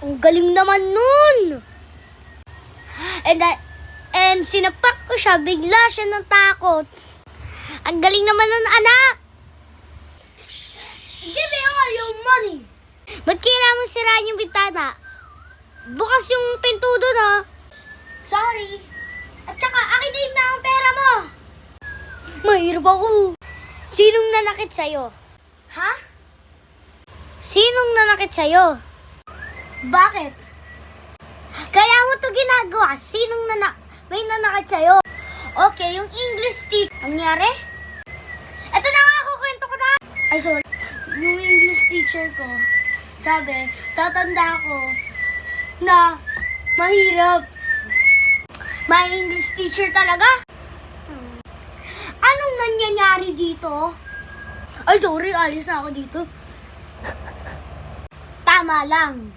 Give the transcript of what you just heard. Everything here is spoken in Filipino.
Ang galing naman nun! And sinapak ko siya, bigla siya ng takot. Ang galing naman ng anak! Give me all your money! Ba't kailangan mo sirain yung bintana? Bukas yung pinto doon, oh. Sorry. At saka, akin din na ang pera mo. Mahirap ako. Sinong nanakit sa'yo? Ha? Sinong nanakit sa'yo? Bakit? Kaya mo to ginagawa. May nanakit sa'yo? Okay, yung English teacher. Ang nangyari? Eto na nga, kukwento ko na. Ay, sorry. Yung English teacher ko, sabi, tatanda ko na mahirap. May English teacher talaga? Anong nangyayari dito? Ay, sorry, alis na ako dito. Tama lang.